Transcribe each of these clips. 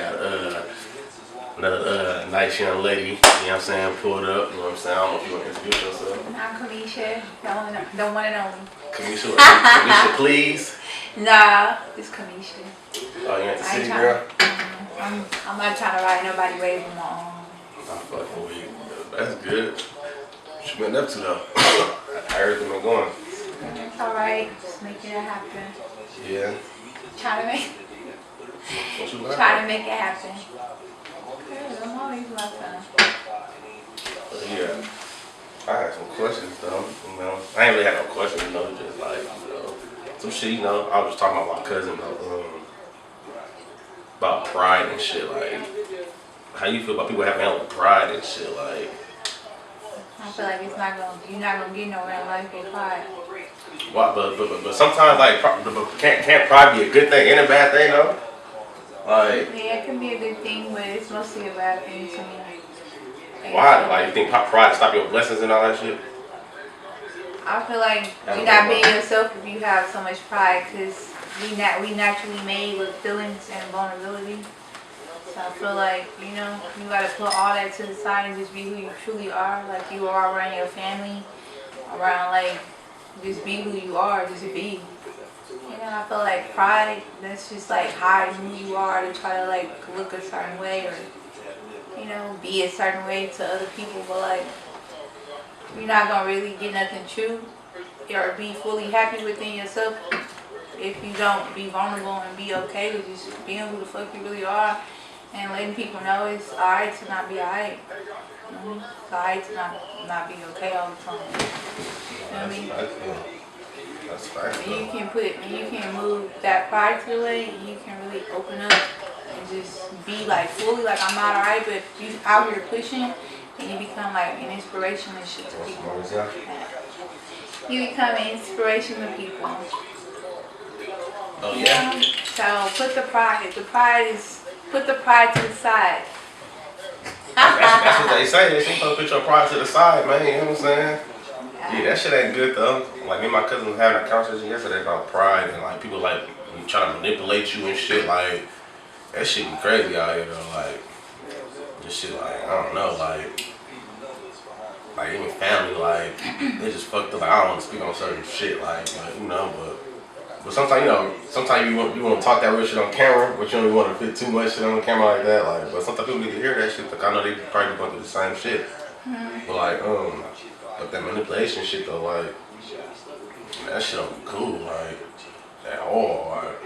got another nice young lady, you know what I'm saying, pulled up, you know what I'm saying. I don't know if you want to introduce yourself. I'm Carmesha, the one and only. Carmesha, please. Nah, it's Carmesha. Oh, you ain't the city girl? I'm not trying to ride nobody wave on my own. I'm fucking weak. That's good. What you been up to though? How everything been going? It's alright, just making it happen. Yeah. Trying to make it happen. Good, I'm always my son. Yeah. I had some questions though, you know. I ain't really had no questions, you know, just like, you know, some shit, you know. I was talking about my cousin about pride and shit, like, how you feel about people having hella pride and shit, like? I feel like you're not gonna get nowhere in life with pride. Why? But sometimes like, can't pride be a good thing and a bad thing though? Like. Yeah, it can be a good thing, but it's mostly a bad thing to me. Why? Like, you think pride to stop your blessings and all that shit? I feel like you're not being yourself if you have so much pride, because we naturally made with feelings and vulnerability. So I feel like, you know, you gotta put all that to the side and just be who you truly are, like you are around your family, around like, just be who you are, just be. You know, I feel like pride, that's just like hiding who you are to try to like look a certain way or, you know, be a certain way to other people, but like, you're not gonna really get nothing true or be fully happy within yourself if you don't be vulnerable and be okay with just being who the fuck you really are and letting people know it's alright to not be alright. It's alright to not be okay all the time. You know what I mean? That's fact. And you can move that pride to the way, and you can really open up and just be like fully like I'm not alright, but if you out here pushing and you become like an inspiration and shit to people. You become an inspiration to people. Oh yeah. So put the pride to the side. That's what they say. They say put your pride to the side, man. You know what I'm saying? Yeah, that shit ain't good though. Like me and my cousin was having a conversation yesterday about pride and like people like trying to manipulate you and shit. Like that shit be crazy out here though. Like this shit, like I don't know, like even family, like they just fucked up. Like I don't want to speak on certain shit, like but, you know, but sometimes you know, sometimes you want to talk that real shit on camera, but you don't want to fit too much shit on the camera like that. Like, but sometimes people need to hear that shit. Like I know they probably going through the same shit. But like but that manipulation shit though, like that shit don't be cool, like at all. Like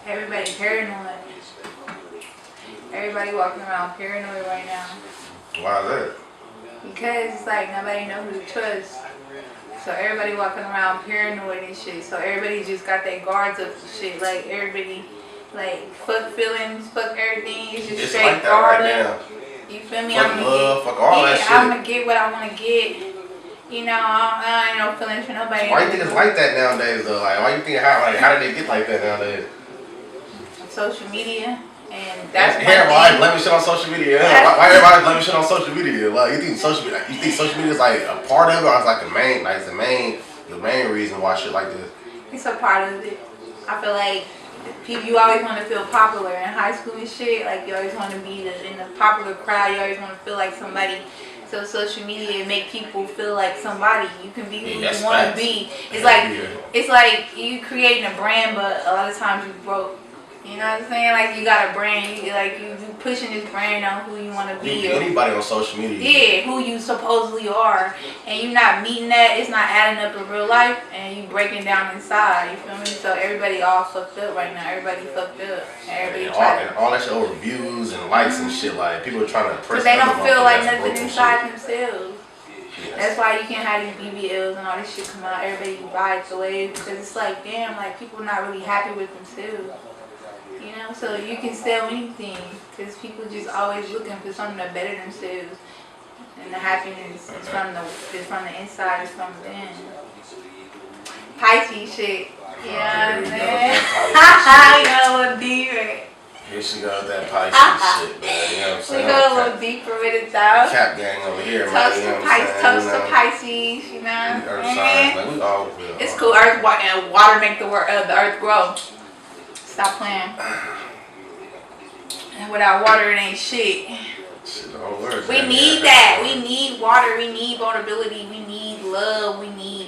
Everybody paranoid. Everybody walking around paranoid right now. Why is that? Because it's like nobody knows who to trust. So everybody walking around paranoid and shit. So everybody just got their guards up and shit. Like everybody, like fuck feelings, fuck everything. It's just straight like guard right up. You feel me? Fuck love, fuck all that shit. I'm gonna get what I want to get. You know, I ain't no feelings for nobody. So why you think it's like that nowadays though? Like why you think how did they get like that nowadays? Social media. And that's everybody blaming shit on social media. Why everybody blaming shit on social media? Like you think social media is like a part of it, or it's like the main reason why shit like this? It's a part of it. I feel like you always want to feel popular in high school and shit. Like you always want to be in the popular crowd. You always want to feel like somebody. So social media make people feel like somebody. You can be who you want to be. It's like you creating a brand, but a lot of times you broke. You know what I'm saying? Like you got a brand, you pushing this brand on who you want to be. Anybody on social media. Yeah, who you supposedly are, and you're not meeting that. It's not adding up in real life, and you breaking down inside. You feel me? So everybody all fucked up right now. Everybody fucked up. Everybody and all that shit over views and likes and shit. Like people are trying to press. But they don't feel like nothing inside themselves. Yes. That's why you can't have these BBLs and all this shit come out. Everybody rides away because it's like damn, like people not really happy with themselves. You know, so you can sell anything because people just always looking for something to better themselves, and the happiness is from the inside, it's from within. Pisces shit, you know what I'm saying? You got a little deeper. Here she goes that Pisces shit, man. You know what I'm saying? We go a little deeper with it though. Cap gang over here, man. Toast to Pisces, you know what I'm saying? Like, we all feel it's cool. Earth, water make the earth grow. Stop playing. Without water, it ain't shit. Shit, don't worry. We need that. We need water. We need vulnerability. We need love.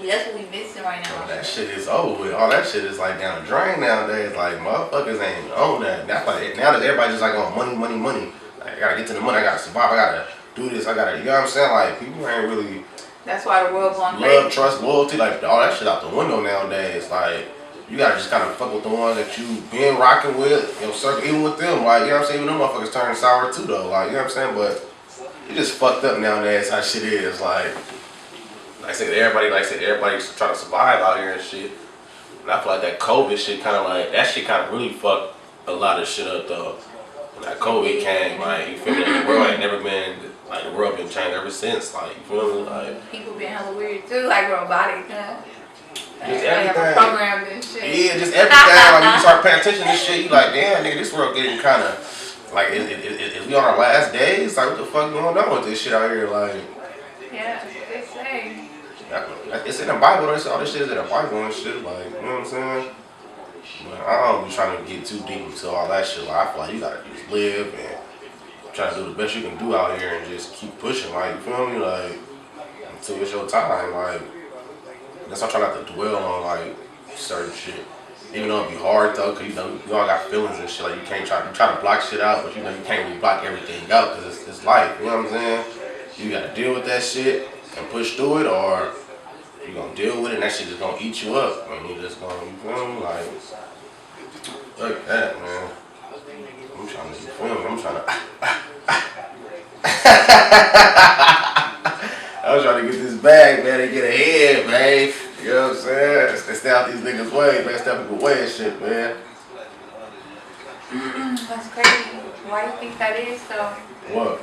That's what we missing right now. That shit is over with. All that shit is like down the drain nowadays. Like motherfuckers ain't on that. That's like now that everybody just like on money, money, money. Like, I gotta get to the money. I gotta survive. I gotta do this. I gotta. You know what I'm saying? Like people ain't really. That's why the world going crazy. Love, trust, loyalty, like all that shit out the window nowadays. Like you gotta just kind of fuck with the ones that you been rocking with. You know, circle even with them. Like you know what I'm saying? Even them motherfuckers turning sour too though. Like you know what I'm saying? But it just fucked up nowadays. How shit is like I said, everybody's trying to survive out here and shit. And I feel like that COVID shit kind of like that shit kind of really fucked a lot of shit up though. When that COVID came, like you feel me? Like, the world ain't never been like the world been changed ever since. Like you feel me? Like people been hella weird too, like robotic. Just everything. Programmed and shit. Yeah, just everything. Like you start paying attention to shit, you like, damn, nigga, this world getting kind of like, is we on our last days? Like, what the fuck going on with this shit out here? Like, yeah, that's what they say. It's in the Bible. All this shit is in the Bible and shit. Like, you know what I'm saying? But I don't be trying to get too deep into all that shit. Like, I feel like you gotta just live and try to do the best you can do out here and just keep pushing. Like, you feel me? Like, until it's your time. Like, that's why I try not to dwell on like certain shit. Even though it be hard though, cause you know you all got feelings and shit. Like you can't try to block shit out, but you know you can't really block everything out because it's life. You know what I'm saying? You gotta deal with that shit and push through it, or you gonna deal with it and that shit just gonna eat you up. I mean, you just gonna, you feel me? Like that, man. I'm trying to, you feel me? I'm trying to. I was trying to get this bag, man, and get ahead, man. You know what I'm saying? Stay out these niggas' way, man. Step people away and shit, man. That's crazy. Why do you think that is, though? What?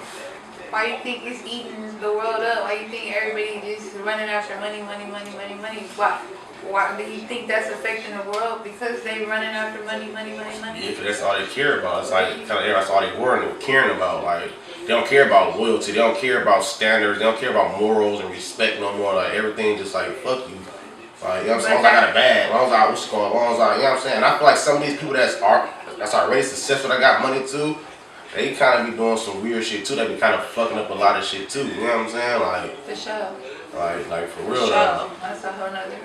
Why do you think it's eating the world up? Why do you think everybody just running after money, money, money, money, money? Why do you think that's affecting the world? Because they running after money, money, money, money? Yeah, because that's all they care about. It's like, kind of, that's all they worrying and caring about. Like, they don't care about loyalty. They don't care about standards. They don't care about morals and respect no more. Like, everything just like, fuck you. Like, you know what I'm saying? As long as I got a bag, as long as I what's going, as long as I, you know what I'm saying? And I feel like some of these people that's already successful, that got money too, they kind of be doing some weird shit too. They be kind of fucking up a lot of shit too. You know what I'm saying? Like, for sure. Like for real. For sure. That's a whole nother.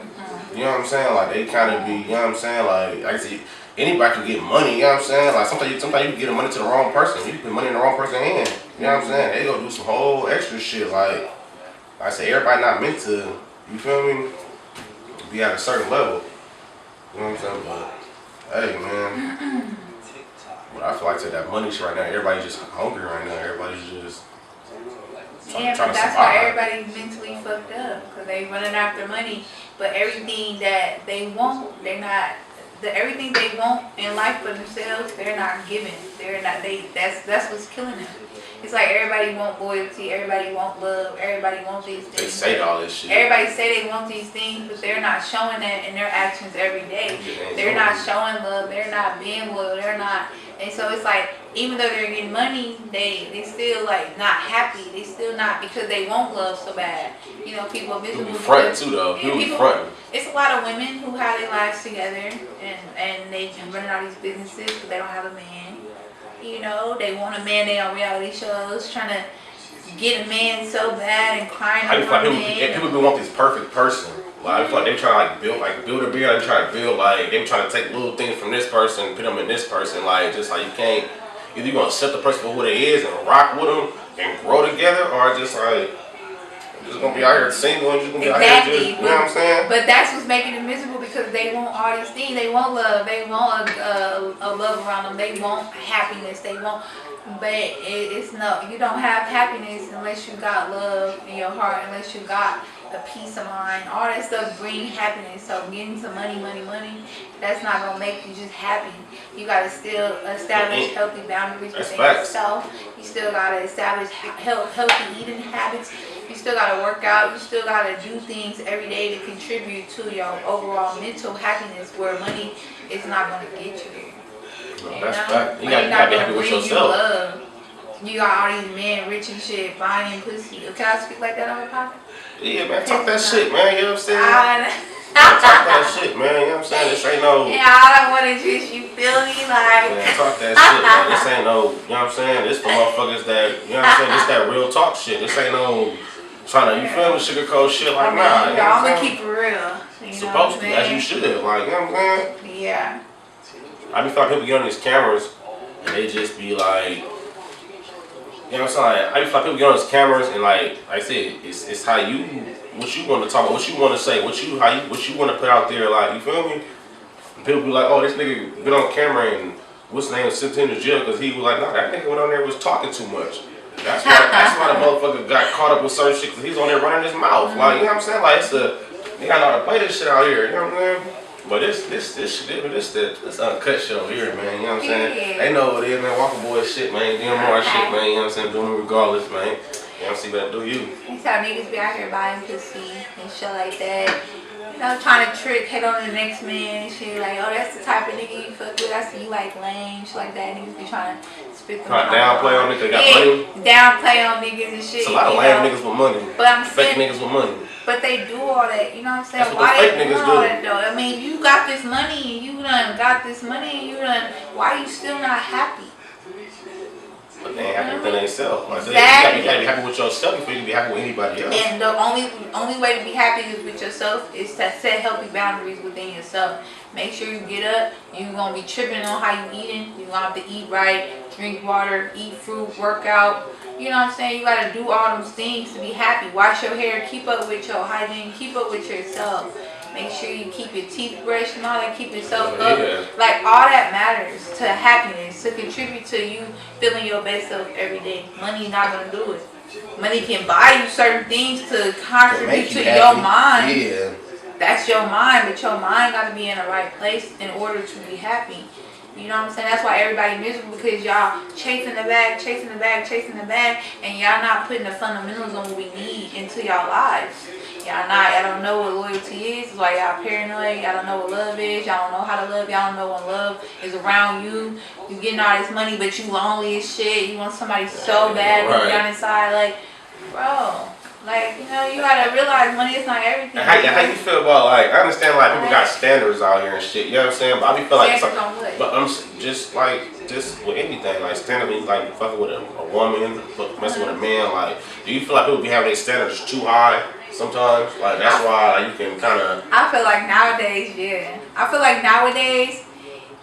You know what I'm saying? Like they kind of be. You know what I'm saying? Like I see, anybody can get money. You know what I'm saying? Like sometimes you can get the money to the wrong person. You can put money in the wrong person's hand. You know what I'm saying? They go do some whole extra shit. Like I say, everybody not meant to. You feel me? Be at a certain level. You know what I'm saying? But hey, man. But I feel like that money shit right now, everybody's just hungry right now. Everybody's just trying to that's survive. why everybody's mentally fucked up, because they running after money, but everything that they want, everything they want in life for themselves, they're not giving. That's what's killing them. It's like everybody want loyalty, everybody want love, everybody want these things. They say all this shit. Everybody say they want these things, but they're not showing that in their actions every day. They're not showing love, they're not being loyal, they're not. And so it's like, even though they're getting money, they still like not happy. They still not, because they want love so bad. You know, people are miserable. People be fronting too though. People be fronting. It's a lot of women who have their lives together and they running all these businesses because they don't have a man. You know, they want a man. They on reality shows trying to get a man so bad and crying over a man. People be want this perfect person. Like, I feel like they try to build a beard. They try to build they trying to take little things from this person and put them in this person. Like just like you can't. Either you gonna accept the person for who they is and rock with them and grow together, or just like just gonna be out here single and just gonna be out here just, you know what I'm saying? But that's what's making them miserable, because they want all these things. They want love. They want a love around them. They want happiness. They want, but it's no. You don't have happiness unless you got love in your heart. Unless you got a peace of mind. All that stuff bring happiness. So getting some money, that's not gonna make you just happy. You gotta still establish healthy boundaries within yourself. You still gotta establish healthy eating habits. You still gotta work out. You still gotta do things every day to contribute to your overall mental happiness, where money is not gonna get you there. No, that's fact. You gotta be happy with yourself. You got all these men rich and shit buying pussy. Can I speak like that on the podcast? Yeah, man, talk that shit, man. You know what I'm saying? Man, talk that shit, man. You know what I'm saying? This ain't no. And all I want is just, you feel me? Like. Man, talk that shit, man. This ain't no. You know what I'm saying? This for motherfuckers that. You know what I'm saying? This that real talk shit. This ain't no. Trying to, you feel me, sugarcoat shit like, nah. You know I'm gonna keep it real. Supposed to, as you should. Like, you know what I'm saying? Yeah. I be feeling people get on these cameras and they just be like, you know what I'm saying? I be feeling people get on these cameras and like I said, it's how you, what you want to talk about, what you want to say, what you want to put out there. Like, you feel me? And people be like, oh, this nigga been on camera and what's his name was sent him to jail because he was like, no, that nigga went on there was talking too much. That's why the motherfucker got caught up with certain shit because he's on there running his mouth. Like, you know what I'm saying? Like, you gotta know how to play this shit out here. You know what I'm saying? But this uncut show here, man. You know what I'm saying? They know what it is, man. Walker Boy shit, man. Doing more shit, man. You know what I'm saying? Doing it regardless, man. You know what I'm saying? Better do you. That's how niggas be out here buying pussy and shit like that. You know, trying to hit on the next man and shit. Like, oh, that's the type of nigga you fuck with. I see you like lame, shit like that. Niggas be trying to spit them out. Downplay on niggas that got money? Downplay on niggas and shit. It's a lot of lame niggas with money. But I'm saying, fake niggas with money. But they do all that, you know what I'm saying? That's what why fake they do niggas all do. that though? I mean, you got this money and you done got this money and you done, why you still not happy? But they ain't happy within themselves. Like exactly. You gotta be happy with yourself before you can be happy with anybody else. And the only way to be happy is with yourself is to set healthy boundaries within yourself. Make sure you get up. You gonna be tripping on how you eating. You gonna have to eat right, drink water, eat fruit, work out. You know what I'm saying? You gotta do all those things to be happy. Wash your hair, keep up with your hygiene, keep up with yourself. Make sure you keep your teeth brushed and all that, keep yourself up. Yeah. Like, all that matters to happiness, to contribute to you feeling your best self every day. Money not gonna do it. Money can buy you certain things to contribute to your mind. Yeah. That's your mind, but your mind gotta be in the right place in order to be happy. You know what I'm saying? That's why everybody miserable, because y'all chasing the bag, chasing the bag, chasing the bag, and y'all not putting the fundamentals on what we need into y'all lives. Y'all don't know what loyalty is. That's why y'all paranoid. Y'all don't know what love is. Y'all don't know how to love. Y'all don't know when love is around you. You getting all this money, but you lonely as shit. You want somebody so bad deep down inside. Like, bro. Like, you know, you gotta realize money is not everything. How you feel about, like, I understand, like, people got standards out here and shit, you know what I'm saying? But I be feel like, but I'm just with anything, like, standard, like, fucking with a woman, messing with a man, like, do you feel like people be having their standards too high sometimes? Like, that's why, like, you can kind of. I feel like nowadays, yeah. I feel like nowadays,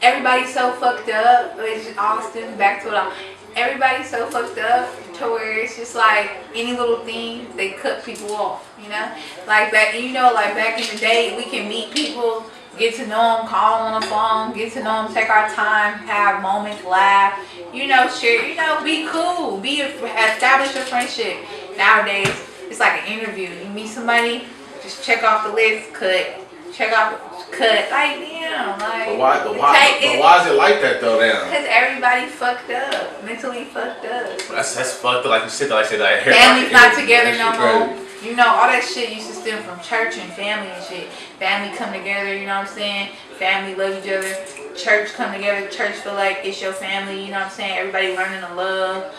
everybody's so fucked up, which all stems back to it. Everybody's so fucked up to where it's just like any little thing they cut people off, you know? Like back in the day, we can meet people, get to know them, call on the phone, get to know them, take our time, have moments, laugh, you know, share, you know, be cool, establish a friendship. Nowadays, it's like an interview. You meet somebody, just check off the list, cut. Like, damn, like. But why is it like that though, now? Because everybody fucked up, mentally fucked up. That's fucked up. Like you said, like I said, like family's not together no more. You know, all that shit used to stem from church and family and shit. Family come together, you know what I'm saying? Family love each other. Church come together. Church feel like it's your family, you know what I'm saying? Everybody learning to love.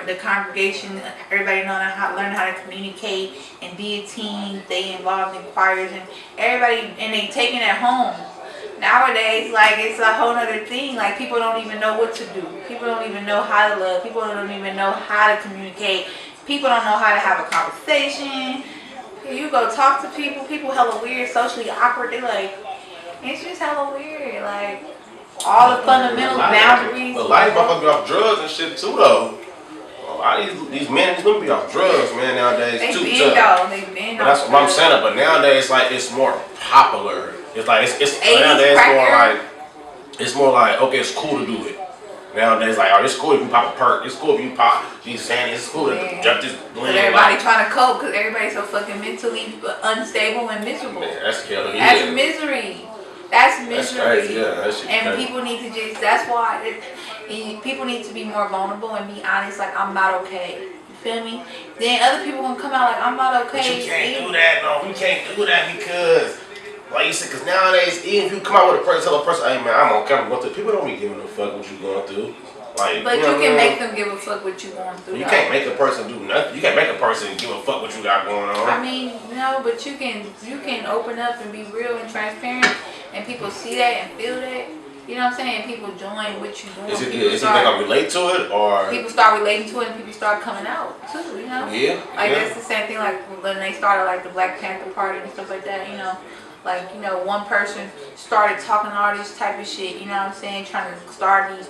The congregation, everybody learning how to communicate and be a team. They involved in choirs and everybody, and they taking it home. Nowadays, like, it's a whole other thing. Like, people don't even know what to do. People don't even know how to love. People don't even know how to communicate. People don't know how to have a conversation. You go talk to people hella weird, socially awkward. They like, it's just hella weird. Like, all the fundamentals, boundaries. But a lot of motherfuckers be off drugs and shit too, though. A lot of these men and these women be off drugs, man, nowadays. They too been tough. They been but that's what I'm saying. But nowadays, like, it's more popular. It's like nowadays it's more like okay, it's cool to do it. Nowadays, like, oh, it's cool if you pop a perk. It's cool if you pop. She's saying it's cool to jump this blend. Everybody trying to cope because everybody's so fucking mentally unstable and miserable. Man, that's killer. That's misery. That's misery. That's crazy. Yeah, that shit and crazy. People need to just. That's why people need to be more vulnerable and be honest. Like, I'm not okay. You feel me? Then other people gonna come out like, I'm not okay. But you can't do that. No, we can't do that because. Like you said, because nowadays, even if you come out with a person, tell a person, hey man, I'm on camera going through, people don't be giving a fuck what you going through. Like, but you know can make them give a fuck what you going through. You can't make a person do nothing. You can't make a person give a fuck what you got going on. I mean, no, but you can open up and be real and transparent, and people see that and feel that. You know what I'm saying? People join what you doing. Is it they gonna relate to it, or people start relating to it and people start coming out too? You know? Yeah. Like that's the same thing. Like when they started like the Black Panther Party and stuff like that. You know, like one person started talking all this type of shit. You know what I'm saying? Trying to start these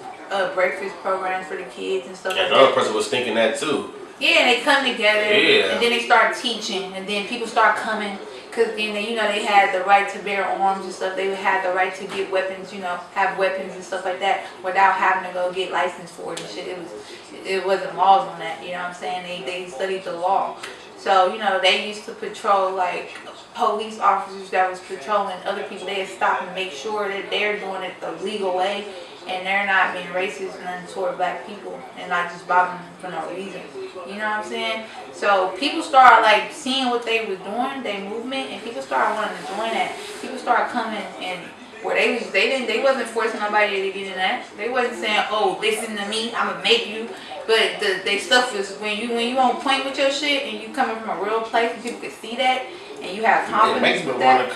breakfast programs for the kids and stuff like that. Another person was thinking that too. Yeah, and they come together. Yeah. And then they start teaching, and then people start coming. Because then they had the right to bear arms and stuff. They had the right to get weapons, have weapons and stuff like that without having to go get licensed for it and shit. It wasn't laws on that, you know what I'm saying? They studied the law. So, they used to patrol like police officers that was patrolling other people. They'd stop and make sure that they're doing it the legal way and they're not being racist and none toward black people and not just bothering them for no reason. You know what I'm saying? So people start like seeing what they was doing, their movement, and people started wanting to join that. People started coming and where they wasn't forcing nobody to get in that. They wasn't saying, oh, listen to me, I'ma make you. But they stuff is when you on point with your shit and you coming from a real place and people can see that and you have confidence with that.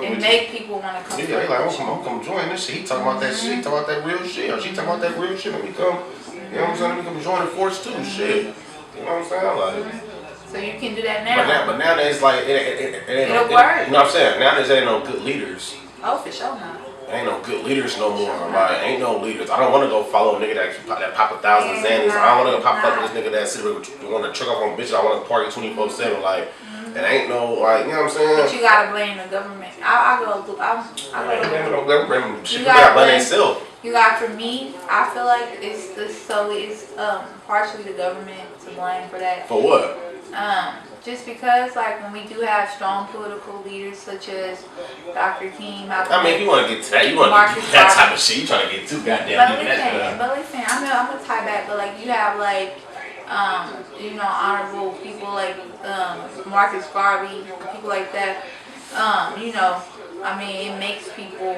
It make people want to come. Yeah, they like, I'm come join this shit. He talking about that shit. He talking about that real shit. Or she talking about that real shit. Let me come. You know what I'm saying? Let me come join the force too. Shit. You know what I'm saying? Like. So you can do that now. But nowadays, like it ain't It'll work. You know what I'm saying? Nowadays, there ain't no good leaders. Oh, for sure not. Ain't no good leaders no more. Like, ain't no leaders. I don't want to go follow a nigga that pop 1,000 Xannies. I don't want to go pop up with this nigga that sit want to trick off on bitches. I want to party 24/7. Like, it ain't no like, you know what I'm saying? But you gotta blame the government. I go. No government. Shit, you gotta blame yourself. You got for me. I feel like it's partially the government to blame for that. For what? Just because, like, when we do have strong political leaders such as Dr. King, Malcolm I mean, if you want to get to that, you want to get that type of shit. You trying to get too goddamn. But listen, I'm gonna tie back. But like, you have like, honorable people like Marcus Garvey, people like that. I mean, it makes people.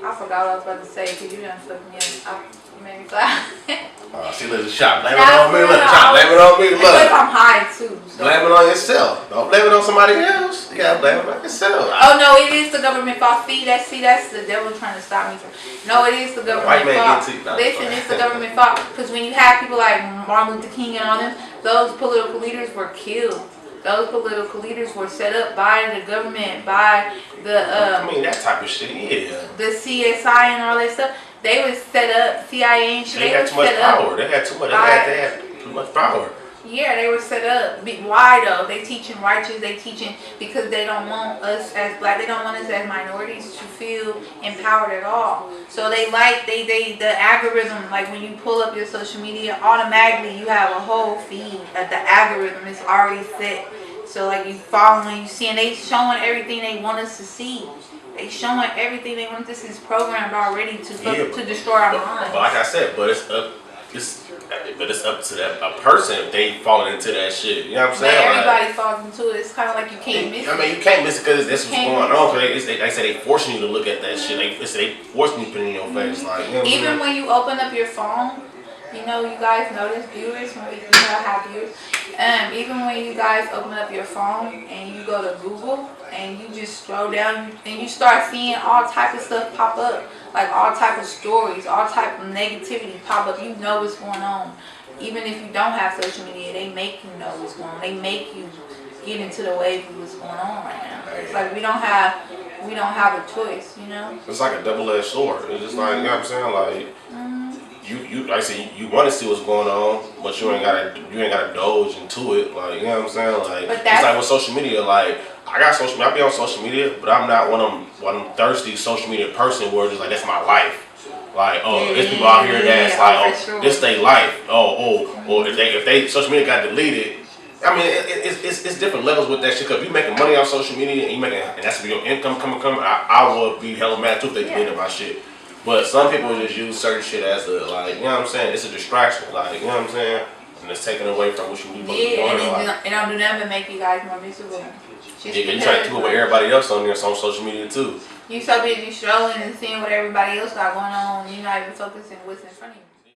I forgot what I was about to say because you done fucked me up. You made me laugh. See, let's shot. Blame it on me. Blame it on me. Because I'm high too. So. Blame it on yourself. Don't blame it on somebody else. You gotta blame it on yourself. Oh no, it is the government fault. See, that's the devil trying to stop me from. No, it is the government fault. Listen, it's the government fault because when you have people like Martin Luther King and all them, those political leaders were killed. Those political leaders were set up by the government, by the I mean that type of shit, yeah. The CSI and all that stuff. They was set up, CIA and shit. They had too much power. They had too much. They had too much power. Yeah, they were set up. Why though? They teaching righteous. They teaching because they don't want us as black. They don't want us as minorities to feel empowered at all. So they the algorithm. Like when you pull up your social media, automatically you have a whole feed. That the algorithm is already set. So like you following, you seeing, they showing everything they want us to see. They showing everything they want. This is programmed already to destroy our minds. But like I said, it's up to a person if they falling into that shit. You know what I'm saying? Everybody falls into it. It's kind of like you can't miss it. I mean, you can't miss it because that's what's going on. Cause they say they forcing you to look at that shit. They forcing you to put it in your face. Like, you know even when you open up your phone, you guys notice viewers when we have viewers. Even when you guys open up your phone and you go to Google and you just scroll down and you start seeing all type of stuff pop up, like all type of stories, all type of negativity pop up. You know what's going on. Even if you don't have social media, they make you know what's going on. They make you get into the wave of what's going on right now. It's like we don't have a choice, It's like a double-edged sword. It's just like, you know what I'm saying, like. You like I said, you want to see what's going on, but you ain't gotta indulge into it. Like, you know what I'm saying? Like, it's like with social media. Like, I got social media. I be on social media, but I'm not one of them thirsty social media person where it's just like that's my life. Like, there's people out here that's like, this they life. Or if they social media got deleted. I mean, it's different levels with that shit. Cause if you making money off social media and that's where your income coming, I would be hella mad too if they deleted my shit. But some people just use certain shit as you know what I'm saying? It's a distraction, like, you know what I'm saying? And it's taken away from what you need to be doing. And don't do nothing but make you guys more miserable. You try to do it with everybody else on there, on social media too. You so busy strolling and seeing what everybody else got going on, you're not even focusing what's in front of you.